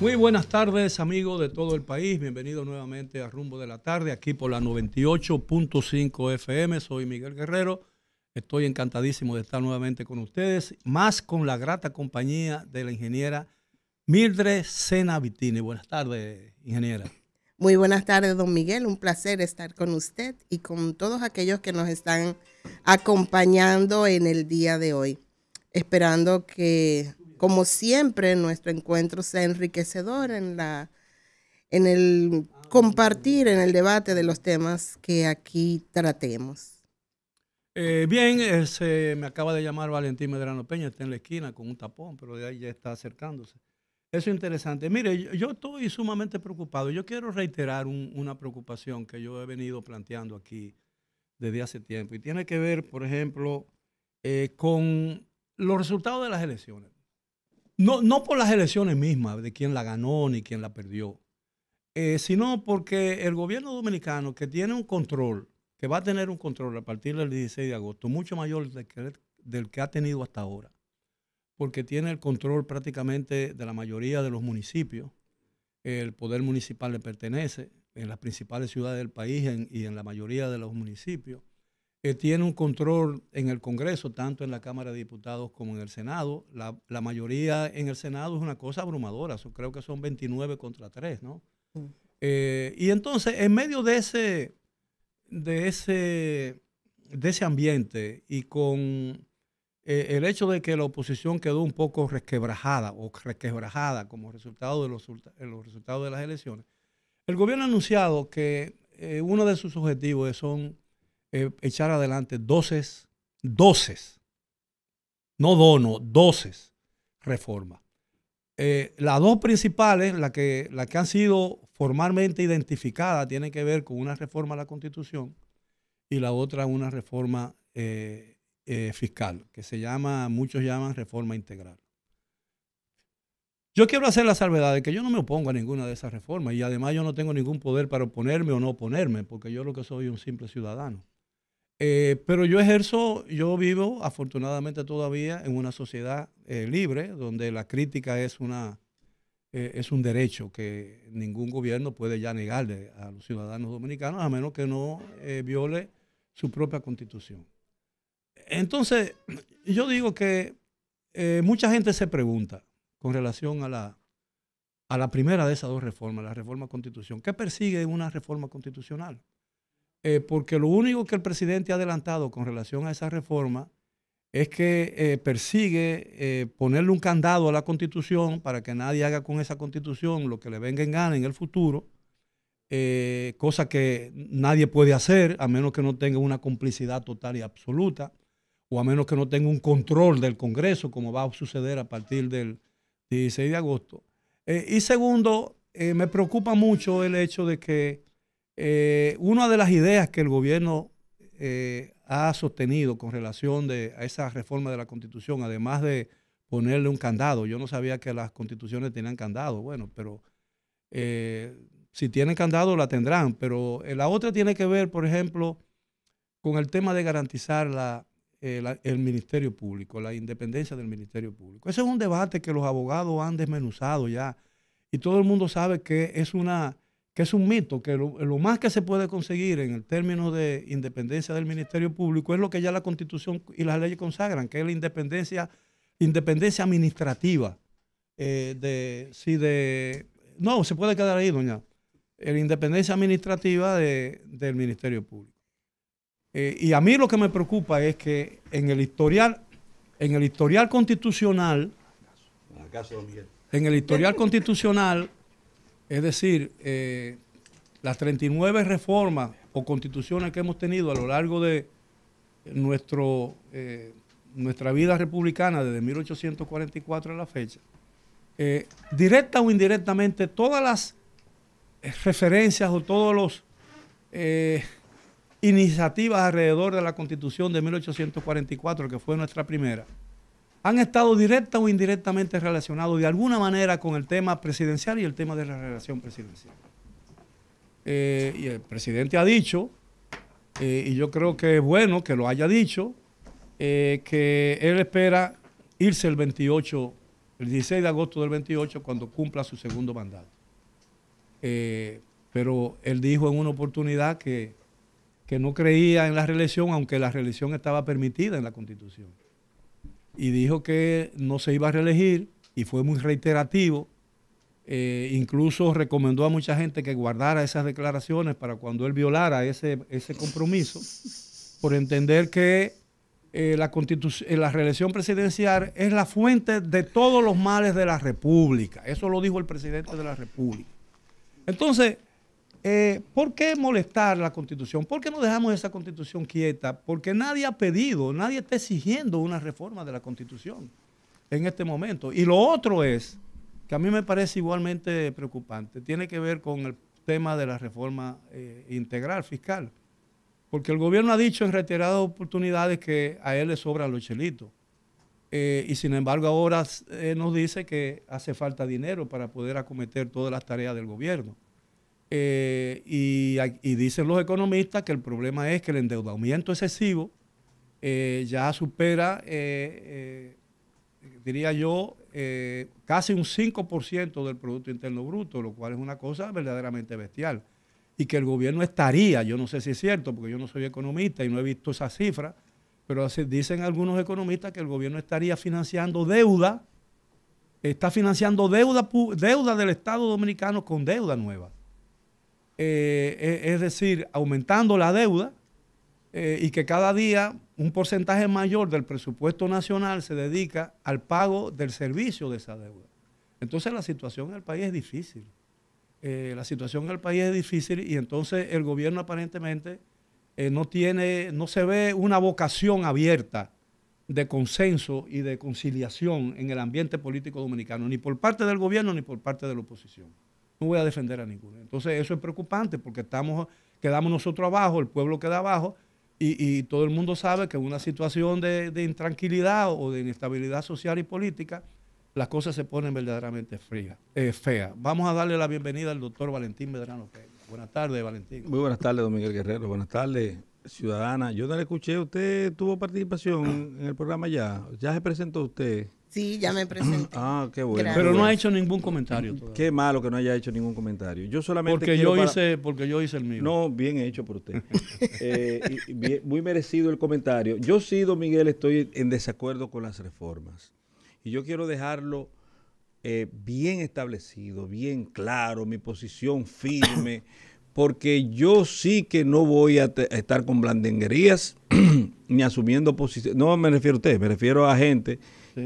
Muy buenas tardes, amigos de todo el país. Bienvenidos nuevamente a Rumbo de la Tarde, aquí por la 98.5 FM. Soy Miguel Guerrero. Estoy encantadísimo de estar nuevamente con ustedes, más con la grata compañía de la ingeniera Mildred Sena Vitini. Buenas tardes, ingeniera. Muy buenas tardes, don Miguel. Un placer estar con usted y con todos aquellos que nos están acompañando en el día de hoy. Esperando que, como siempre, nuestro encuentro sea enriquecedor en el compartir, en el debate de los temas que aquí tratemos. Bien, me acaba de llamar Valentín Medrano Peña, está en la esquina con un tapón, pero de ahí ya está acercándose. Eso es interesante. Mire, yo estoy sumamente preocupado. Yo quiero reiterar una preocupación que yo he venido planteando aquí desde hace tiempo y tiene que ver, por ejemplo, con los resultados de las elecciones. No por las elecciones mismas, de quién la ganó ni quién la perdió, sino porque el gobierno dominicano, que tiene un control, que va a tener un control a partir del 16 de agosto, mucho mayor del que ha tenido hasta ahora, porque tiene el control prácticamente de la mayoría de los municipios. El poder municipal le pertenece en las principales ciudades del país y en la mayoría de los municipios. Tiene un control en el Congreso, tanto en la Cámara de Diputados como en el Senado. La mayoría en el Senado es una cosa abrumadora, creo que son 29 contra 3, ¿no? Y entonces, en medio de ese ambiente y con el hecho de que la oposición quedó un poco resquebrajada como resultado de los resultados de las elecciones, el gobierno ha anunciado que uno de sus objetivos son echar adelante 12, no dono, 12 reformas. Las dos principales, las que han sido formalmente identificadas, tienen que ver con una reforma a la Constitución y la otra una reforma fiscal, que muchos llaman reforma integral. Yo quiero hacer la salvedad de que yo no me opongo a ninguna de esas reformas y además yo no tengo ningún poder para oponerme o no oponerme, porque yo lo que soy es un simple ciudadano. Pero yo vivo afortunadamente todavía en una sociedad libre, donde la crítica es un derecho que ningún gobierno puede ya negarle a los ciudadanos dominicanos, a menos que no viole su propia constitución. Entonces, yo digo que mucha gente se pregunta con relación a la primera de esas dos reformas, la reforma constitucional, ¿qué persigue una reforma constitucional? Porque lo único que el presidente ha adelantado con relación a esa reforma es que persigue ponerle un candado a la Constitución para que nadie haga con esa Constitución lo que le venga en gana en el futuro, cosa que nadie puede hacer a menos que no tenga una complicidad total y absoluta o a menos que no tenga un control del Congreso, como va a suceder a partir del 16 de agosto. Y segundo, me preocupa mucho el hecho de que una de las ideas que el gobierno ha sostenido con relación a esa reforma de la Constitución, además de ponerle un candado, yo no sabía que las constituciones tenían candado, bueno, pero si tienen candado la tendrán, pero la otra tiene que ver, por ejemplo, con el tema de garantizar el Ministerio Público, la independencia del Ministerio Público. Ese es un debate que los abogados han desmenuzado ya y todo el mundo sabe que es un mito, que lo más que se puede conseguir en el término de independencia del Ministerio Público es lo que ya la Constitución y las leyes consagran, que es la independencia administrativa. No, se puede quedar ahí, doña. La independencia administrativa del Ministerio Público. Y a mí lo que me preocupa es que en el historial constitucional, es decir, las 39 reformas o constituciones que hemos tenido a lo largo de nuestra vida republicana desde 1844 a la fecha, directa o indirectamente, todas las referencias o todas las iniciativas alrededor de la Constitución de 1844, que fue nuestra primera, han estado directa o indirectamente relacionados de alguna manera con el tema presidencial y el tema de la relación presidencial. Y el presidente ha dicho, y yo creo que es bueno que lo haya dicho, que él espera irse el 28 el 16 de agosto del 28, cuando cumpla su segundo mandato. Pero él dijo en una oportunidad que no creía en la reelección, aunque la reelección estaba permitida en la Constitución. Y dijo que no se iba a reelegir y fue muy reiterativo. Incluso recomendó a mucha gente que guardara esas declaraciones para cuando él violara ese compromiso, por entender que la reelección presidencial es la fuente de todos los males de la República. Eso lo dijo el presidente de la República. Entonces, ¿por qué molestar la Constitución? ¿Por qué no dejamos esa Constitución quieta? Porque nadie ha pedido, nadie está exigiendo una reforma de la Constitución en este momento. Y lo otro es, que a mí me parece igualmente preocupante, tiene que ver con el tema de la reforma integral fiscal. Porque el gobierno ha dicho en reiteradas oportunidades que a él le sobran los chelitos. Y sin embargo ahora nos dice que hace falta dinero para poder acometer todas las tareas del gobierno. Y dicen los economistas que el problema es que el endeudamiento excesivo ya supera, diría yo, casi un 5% del Producto Interno Bruto, lo cual es una cosa verdaderamente bestial. Y que el gobierno estaría, yo no sé si es cierto, porque yo no soy economista y no he visto esa cifra, pero dicen algunos economistas que el gobierno estaría financiando deuda, está financiando deuda del Estado Dominicano con deuda nueva. Es decir, aumentando la deuda y que cada día un porcentaje mayor del presupuesto nacional se dedica al pago del servicio de esa deuda. Entonces la situación en el país es difícil. La situación en el país es difícil y entonces el gobierno aparentemente no se ve una vocación abierta de consenso y de conciliación en el ambiente político dominicano, ni por parte del gobierno ni por parte de la oposición. No voy a defender a ninguno. Entonces eso es preocupante porque quedamos nosotros abajo, el pueblo queda abajo y todo el mundo sabe que en una situación de intranquilidad o de inestabilidad social y política, las cosas se ponen verdaderamente feas. Vamos a darle la bienvenida al doctor Valentín Medrano Peña. Buenas tardes, Valentín. Muy buenas tardes, don Miguel Guerrero. Buenas tardes, ciudadana. Yo no le escuché, ¿usted tuvo participación en el programa ya? ¿Ya se presentó usted? Sí, ya me presenté. Ah, qué bueno. Pero no ha hecho ningún comentario todavía. Qué malo que no haya hecho ningún comentario. Yo solamente porque yo hice el mío. No, bien hecho por usted. Muy merecido el comentario. Yo sí, don Miguel, estoy en desacuerdo con las reformas. Y yo quiero dejarlo bien establecido, bien claro, mi posición firme, porque yo sí que no voy a estar con blandenguerías ni asumiendo posición. No me refiero a usted, me refiero a gente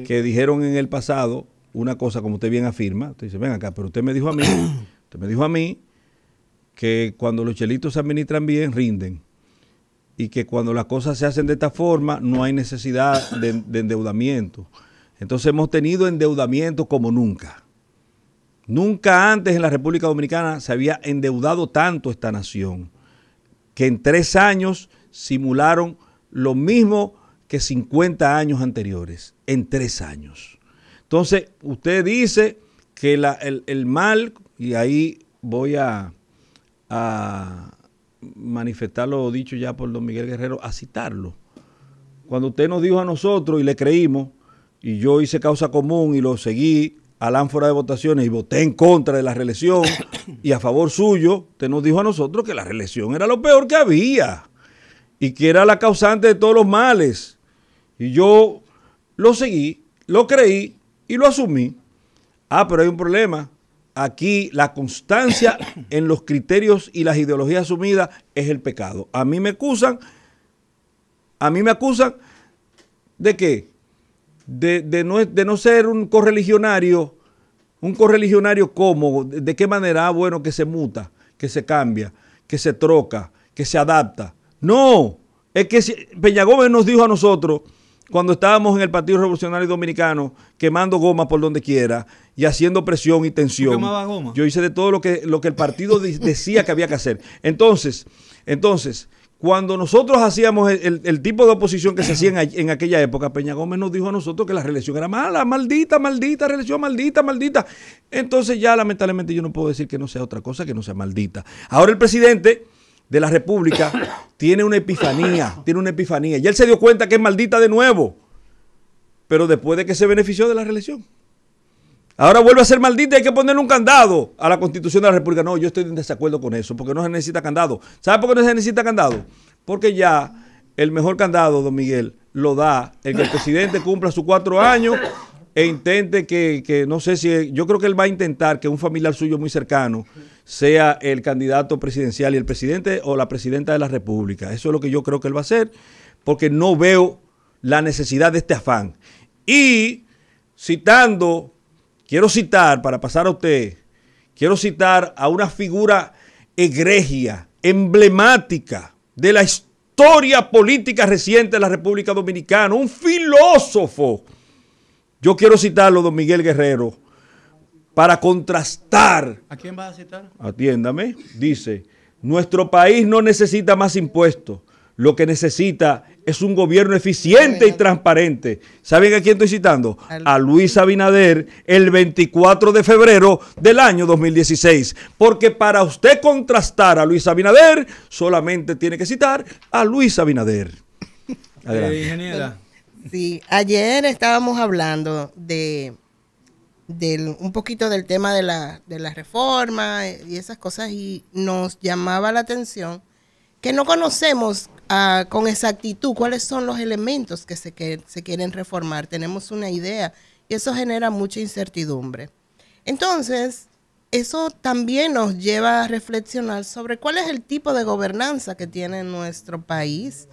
que dijeron en el pasado una cosa como usted bien afirma. Usted dice, ven acá, pero usted me dijo a mí que cuando los chelitos se administran bien, rinden. Y que cuando las cosas se hacen de esta forma, no hay necesidad de endeudamiento. Entonces hemos tenido endeudamiento como nunca. Nunca antes en la República Dominicana se había endeudado tanto esta nación, que en 3 años simularon lo mismo que 50 años anteriores, en 3 años. Entonces, usted dice que el mal, y ahí voy a manifestar lo dicho ya por don Miguel Guerrero, a citarlo. Cuando usted nos dijo a nosotros y le creímos, y yo hice causa común y lo seguí a la ánfora de votaciones y voté en contra de la reelección y a favor suyo, usted nos dijo a nosotros que la reelección era lo peor que había y que era la causante de todos los males. Y yo lo seguí, lo creí y lo asumí. Ah, pero hay un problema. Aquí la constancia en los criterios y las ideologías asumidas es el pecado. A mí me acusan ¿de qué? De no ser un correligionario ¿cómo? ¿De qué manera? Bueno, que se muta, que se cambia, que se troca, que se adapta. No, es que Peña Gómez nos dijo a nosotros, cuando estábamos en el Partido Revolucionario Dominicano, quemando goma por donde quiera y haciendo presión y tensión. ¿Quemaba goma? Yo hice de todo lo que el partido decía que había que hacer. Entonces, cuando nosotros hacíamos el tipo de oposición que se hacía en aquella época, Peña Gómez nos dijo a nosotros que la reelección era mala, maldita, reelección maldita. Entonces ya lamentablemente yo no puedo decir que no sea otra cosa que no sea maldita. Ahora el presidente de la República tiene una epifanía. Y él se dio cuenta que es maldita de nuevo, pero después de que se benefició de la reelección. Ahora vuelve a ser maldita y hay que ponerle un candado a la Constitución de la República. No, yo estoy en desacuerdo con eso, porque no se necesita candado. ¿Sabe por qué no se necesita candado? Porque ya el mejor candado, don Miguel, lo da el que el presidente cumpla sus 4 años e intente que no sé si, yo creo que él va a intentar que un familiar suyo muy cercano sea el candidato presidencial y el presidente o la presidenta de la República. Eso es lo que yo creo que él va a hacer, porque no veo la necesidad de este afán. Y quiero citar, para pasar a usted, quiero citar a una figura egregia, emblemática de la historia política reciente de la República Dominicana, un filósofo. Yo quiero citarlo, don Miguel Guerrero, para contrastar. ¿A quién vas a citar? Atiéndame. Dice, nuestro país no necesita más impuestos. Lo que necesita es un gobierno eficiente y transparente. ¿Saben a quién estoy citando? A Luis Abinader, el 24 de febrero del año 2016. Porque para usted contrastar a Luis Abinader, solamente tiene que citar a Luis Abinader. Adelante. Ingeniera. Sí, ayer estábamos hablando un poquito del tema de la reforma y esas cosas, y nos llamaba la atención que no conocemos con exactitud cuáles son los elementos que se quieren reformar. Tenemos una idea y eso genera mucha incertidumbre. Entonces, eso también nos lleva a reflexionar sobre cuál es el tipo de gobernanza que tiene nuestro país,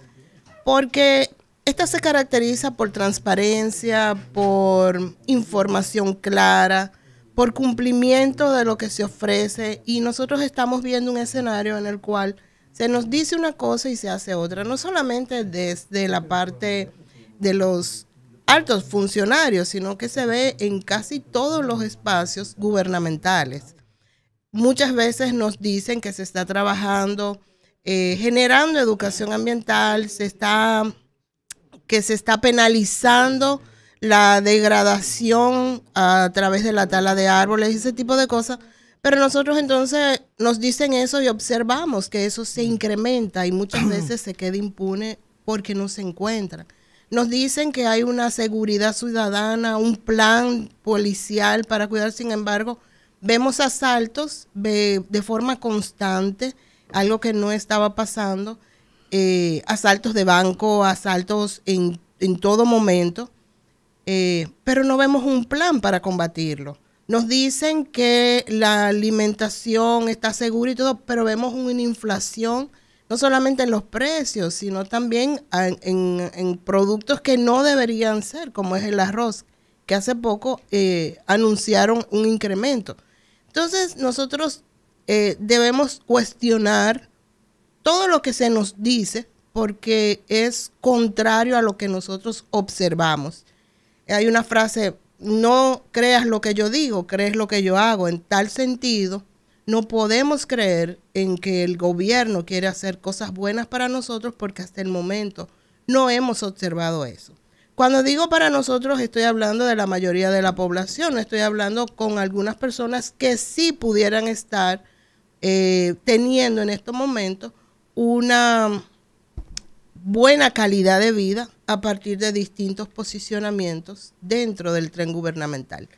porque esta se caracteriza por transparencia, por información clara, por cumplimiento de lo que se ofrece, y nosotros estamos viendo un escenario en el cual se nos dice una cosa y se hace otra, no solamente desde la parte de los altos funcionarios, sino que se ve en casi todos los espacios gubernamentales. Muchas veces nos dicen que se está trabajando, generando educación ambiental, que se está penalizando la degradación a través de la tala de árboles y ese tipo de cosas. Pero nosotros entonces nos dicen eso y observamos que eso se incrementa y muchas veces se queda impune porque no se encuentra. Nos dicen que hay una seguridad ciudadana, un plan policial para cuidar, sin embargo, vemos asaltos de forma constante, algo que no estaba pasando, asaltos de banco, asaltos en todo momento, pero no vemos un plan para combatirlo. Nos dicen que la alimentación está segura y todo, pero vemos una inflación, no solamente en los precios, sino también en productos que no deberían ser, como es el arroz, que hace poco anunciaron un incremento. Entonces, nosotros debemos cuestionar todo lo que se nos dice, porque es contrario a lo que nosotros observamos. Hay una frase: no creas lo que yo digo, crees lo que yo hago. En tal sentido, no podemos creer en que el gobierno quiere hacer cosas buenas para nosotros, porque hasta el momento no hemos observado eso. Cuando digo para nosotros, estoy hablando de la mayoría de la población, estoy hablando con algunas personas que sí pudieran estar teniendo en estos momentos una buena calidad de vida a partir de distintos posicionamientos dentro del tren gubernamental.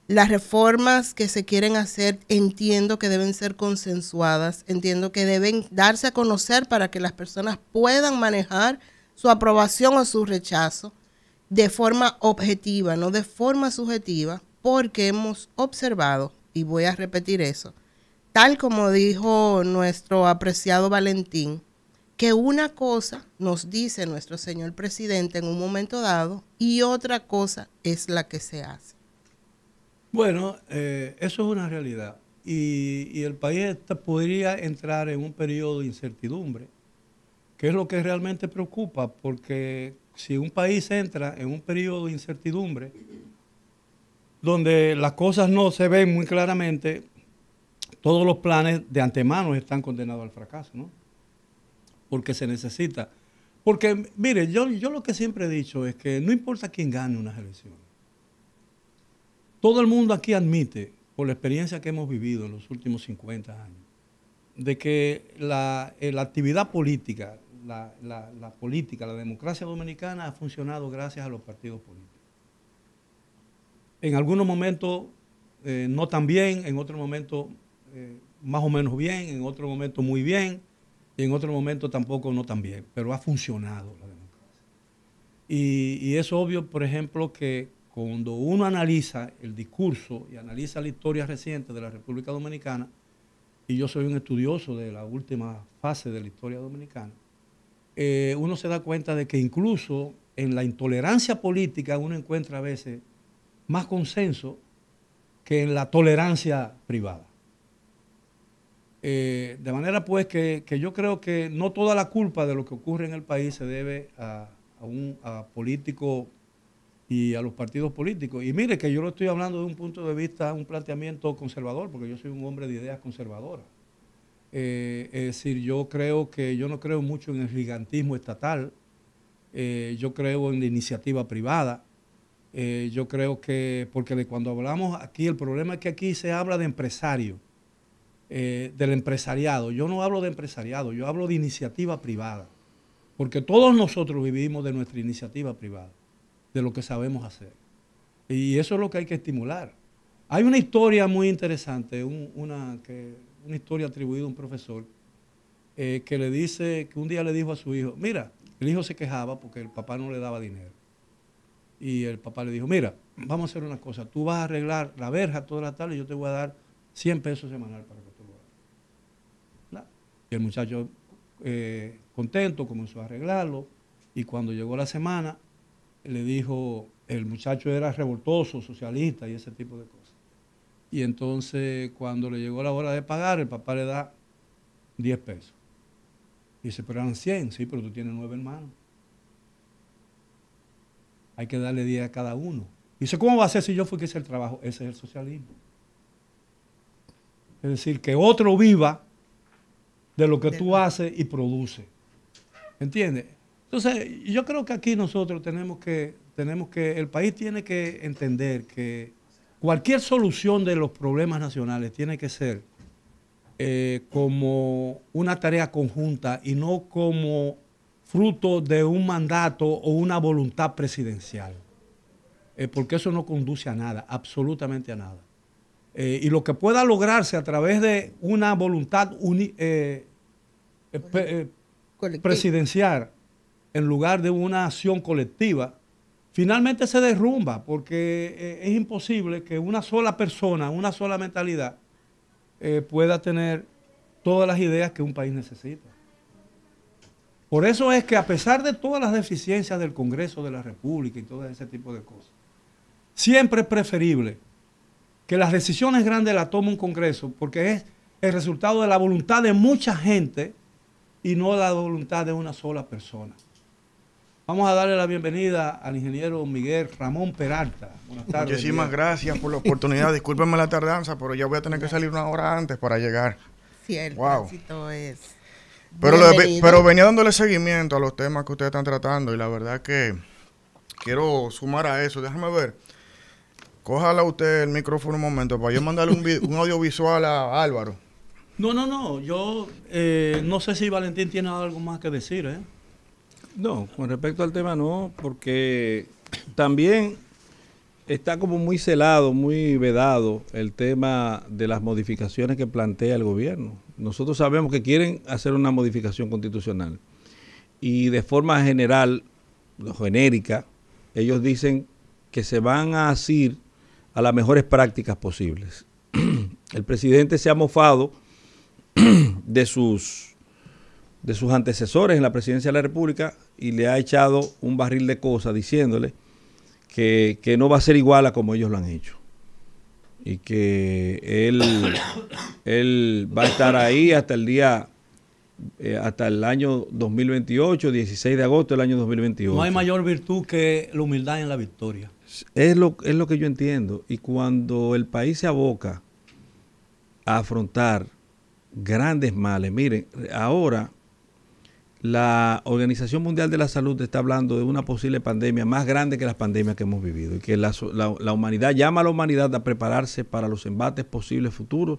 Las reformas que se quieren hacer entiendo que deben ser consensuadas, entiendo que deben darse a conocer para que las personas puedan manejar su aprobación o su rechazo de forma objetiva, no de forma subjetiva, porque hemos observado, y voy a repetir eso, tal como dijo nuestro apreciado Valentín, que una cosa nos dice nuestro señor presidente en un momento dado y otra cosa es la que se hace. Bueno, eso es una realidad. Y el país podría entrar en un periodo de incertidumbre, que es lo que realmente preocupa, porque si un país entra en un periodo de incertidumbre, donde las cosas no se ven muy claramente, todos los planes de antemano están condenados al fracaso, ¿no? Porque se necesita. Porque, mire, yo lo que siempre he dicho es que no importa quién gane unas elecciones. Todo el mundo aquí admite, por la experiencia que hemos vivido en los últimos 50 años, de que la actividad política, la política, la democracia dominicana ha funcionado gracias a los partidos políticos. En algunos momentos no tan bien, en otro momento más o menos bien, en otro momento muy bien, y en otro momento tampoco no tan bien, pero ha funcionado la democracia. Y es obvio, por ejemplo, que cuando uno analiza el discurso y analiza la historia reciente de la República Dominicana, y yo soy un estudioso de la última fase de la historia dominicana, uno se da cuenta de que incluso en la intolerancia política uno encuentra a veces más consenso que en la tolerancia privada. De manera pues que yo creo que no toda la culpa de lo que ocurre en el país se debe a políticos y a los partidos políticos. Y mire que yo lo estoy hablando de un punto de vista, un planteamiento conservador, porque yo soy un hombre de ideas conservadoras. Es decir, yo no creo mucho en el gigantismo estatal, yo creo en la iniciativa privada. Yo creo que, porque cuando hablamos aquí, el problema es que aquí se habla de empresario, del empresariado. Yo no hablo de empresariado, yo hablo de iniciativa privada, porque todos nosotros vivimos de nuestra iniciativa privada, de lo que sabemos hacer. Y eso es lo que hay que estimular. Hay una historia muy interesante, una historia atribuida a un profesor, que le dice, que un día le dijo a su hijo, mira, el hijo se quejaba porque el papá no le daba dinero. Y el papá le dijo, mira, vamos a hacer una cosa, tú vas a arreglar la verja toda la tarde y yo te voy a dar 100 pesos semanal para que tú lo hagas. Y el muchacho, contento, comenzó a arreglarlo, y cuando llegó la semana, le dijo, el muchacho era revoltoso, socialista y ese tipo de cosas. Y entonces, cuando le llegó la hora de pagar, el papá le da 10 pesos. Y dice, pero eran 100, sí, pero tú tienes 9 hermanos. Hay que darle 10 a cada uno. Dice, ¿cómo va a ser si yo fui que hice el trabajo? Ese es el socialismo. Es decir, que otro viva de lo que tú haces y produce. ¿Entiendes? Entonces, yo creo que aquí nosotros tenemos que, el país tiene que entender que cualquier solución de los problemas nacionales tiene que ser como una tarea conjunta y no como fruto de un mandato o una voluntad presidencial. Porque eso no conduce a nada, absolutamente a nada. Y lo que pueda lograrse a través de una voluntad presidencial en lugar de una acción colectiva, finalmente se derrumba, porque es imposible que una sola persona, una sola mentalidad, pueda tener todas las ideas que un país necesita. Por eso es que a pesar de todas las deficiencias del Congreso de la República y todo ese tipo de cosas, siempre es preferible que las decisiones grandes las tome un Congreso, porque es el resultado de la voluntad de mucha gente y no la voluntad de una sola persona. Vamos a darle la bienvenida al ingeniero Miguel Ramón Peralta. Buenas tardes. Muchísimas gracias por la oportunidad. Discúlpenme la tardanza, pero ya voy a tener que salir una hora antes para llegar. Sí, el tránsito es... Pero venía dándole seguimiento a los temas que ustedes están tratando y la verdad que quiero sumar a eso. Déjame ver. Cójala usted el micrófono un momento para yo mandarle un audiovisual a Álvaro. No. Yo no sé si Valentín tiene algo más que decir, ¿eh? No, con respecto al tema no, porque también está como muy celado, muy vedado el tema de las modificaciones que plantea el gobierno. Nosotros sabemos que quieren hacer una modificación constitucional y de forma general, genérica, ellos dicen que se van a asir a las mejores prácticas posibles. El presidente se ha mofado de sus antecesores en la presidencia de la República y le ha echado un barril de cosas diciéndole que no va a ser igual a como ellos lo han hecho y que él va a estar ahí hasta el año 2028, 16 de agosto del año 2028. No hay mayor virtud que la humildad en la victoria. Es lo que yo entiendo. Y cuando el país se aboca a afrontar grandes males, miren, ahora la Organización Mundial de la Salud está hablando de una posible pandemia más grande que las pandemias que hemos vivido y que la humanidad llama a la humanidad a prepararse para los embates posibles futuros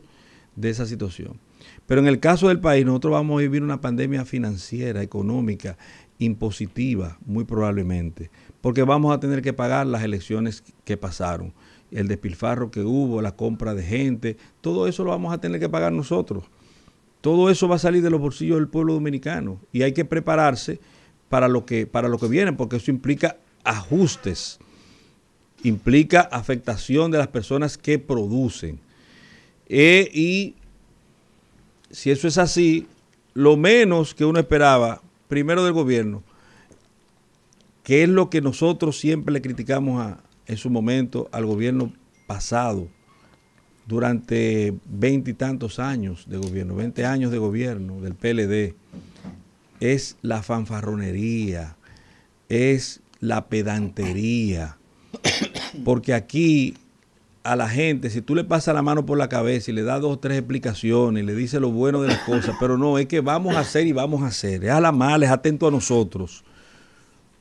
de esa situación. Pero en el caso del país, nosotros vamos a vivir una pandemia financiera, económica, impositiva, muy probablemente, porque vamos a tener que pagar las elecciones que pasaron, el despilfarro que hubo, la compra de gente, todo eso lo vamos a tener que pagar nosotros. Todo eso va a salir de los bolsillos del pueblo dominicano y hay que prepararse para lo que viene, porque eso implica ajustes, implica afectación de las personas que producen. Y si eso es así, lo menos que uno esperaba, primero del gobierno, que es lo que nosotros siempre le criticamos en su momento al gobierno pasado, durante 20 y tantos años de gobierno, 20 años de gobierno del PLD, es la fanfarronería, es la pedantería. Porque aquí a la gente, si tú le pasas la mano por la cabeza y le das 2 o 3 explicaciones y le dices lo bueno de las cosas, pero no, es que vamos a hacer y vamos a hacer, es a la mala, es atento a nosotros.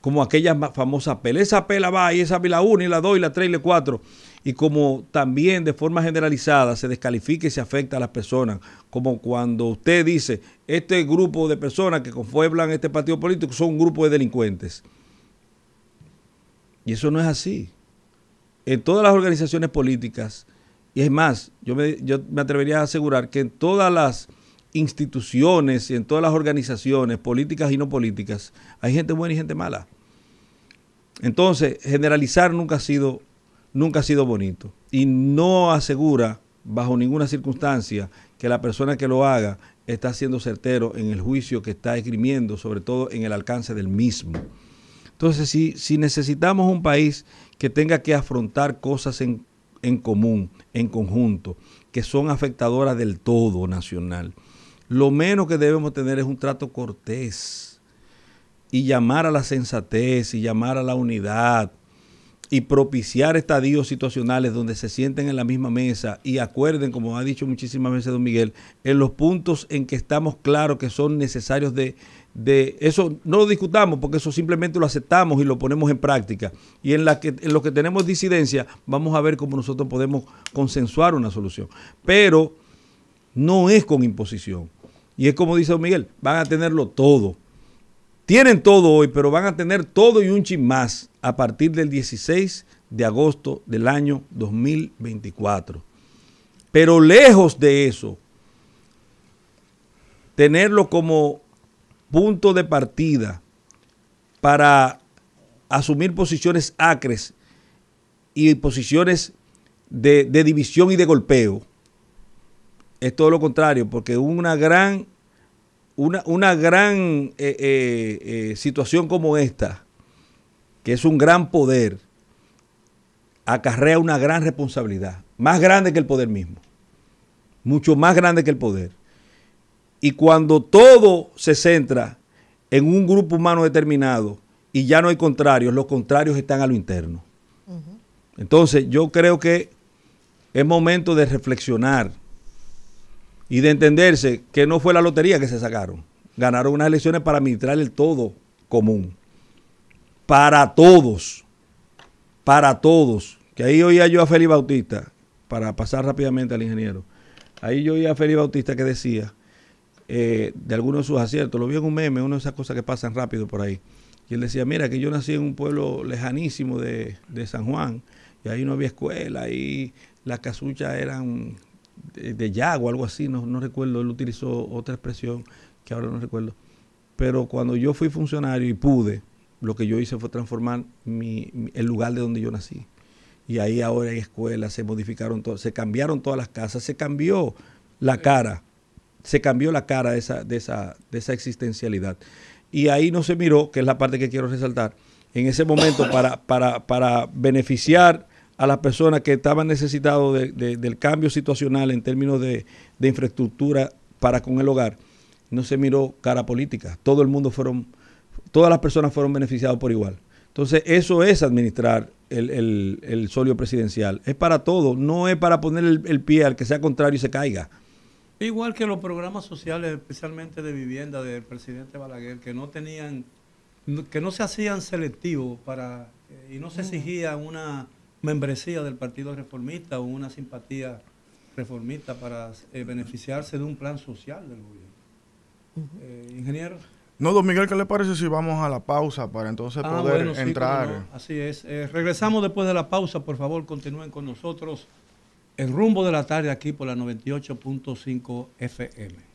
Como aquella famosa pela, esa pela va y esa la 1 y la 2 y la 3 y la 4. Y como también de forma generalizada se descalifica y se afecta a las personas, como cuando usted dice, este grupo de personas que conforman este partido político son un grupo de delincuentes. Y eso no es así. En todas las organizaciones políticas, y es más, yo me atrevería a asegurar que en todas las instituciones y en todas las organizaciones políticas y no políticas, hay gente buena y gente mala. Entonces, generalizar nunca ha sido bonito y no asegura bajo ninguna circunstancia que la persona que lo haga está siendo certero en el juicio que está esgrimiendo, sobre todo en el alcance del mismo. Entonces, si necesitamos un país que tenga que afrontar cosas en común, en conjunto, que son afectadoras del todo nacional, lo menos que debemos tener es un trato cortés y llamar a la sensatez y llamar a la unidad y propiciar estadios situacionales donde se sienten en la misma mesa y acuerden, como ha dicho muchísimas veces don Miguel, en los puntos en que estamos claros que son necesarios de eso, no lo discutamos porque eso simplemente lo aceptamos y lo ponemos en práctica. Y en lo que tenemos disidencia, vamos a ver cómo nosotros podemos consensuar una solución. Pero no es con imposición. Y es como dice don Miguel, van a tenerlo todo. Tienen todo hoy, pero van a tener todo y un chin más a partir del 16 de agosto del año 2024. Pero lejos de eso, tenerlo como punto de partida para asumir posiciones acres y posiciones de división y de golpeo, es todo lo contrario, porque una gran situación como esta, que es un gran poder, acarrea una gran responsabilidad, más grande que el poder mismo, mucho más grande que el poder. Y cuando todo se centra en un grupo humano determinado y ya no hay contrarios, los contrarios están a lo interno. Entonces yo creo que es momento de reflexionar y de entenderse que no fue la lotería que se sacaron. Ganaron unas elecciones para administrar el todo común. Para todos. Para todos. Que ahí oía yo a Félix Bautista, para pasar rápidamente al ingeniero. Ahí yo oía a Félix Bautista que decía, de algunos de sus aciertos, lo vi en un meme, una de esas cosas que pasan rápido por ahí. Y él decía, mira, que yo nací en un pueblo lejanísimo de San Juan, y ahí no había escuela, ahí las casuchas eran de yago o algo así, no recuerdo, él utilizó otra expresión que ahora no recuerdo. Pero cuando yo fui funcionario y pude, lo que yo hice fue transformar el lugar de donde yo nací. Y ahí ahora hay escuelas, se modificaron todo, se cambiaron todas las casas, se cambió la cara. Se cambió la cara de esa existencialidad. Y ahí no se miró, que es la parte que quiero resaltar, en ese momento para beneficiar a las personas que estaban necesitados del cambio situacional en términos de infraestructura para con el hogar, no se miró cara política. Todas las personas fueron beneficiadas por igual. Entonces, eso es administrar el solio presidencial. Es para todo, no es para poner el pie al que sea contrario y se caiga. Igual que los programas sociales, especialmente de vivienda del presidente Balaguer, que no se hacían selectivos y no se exigía una membresía del Partido Reformista o una simpatía reformista para beneficiarse de un plan social del gobierno. Ingeniero. No, don Miguel, ¿qué le parece si vamos a la pausa para entonces poder bueno, sí, entrar? cómo no. Así es. Regresamos después de la pausa. Por favor, continúen con nosotros. El rumbo de la tarde aquí por la 98.5 FM.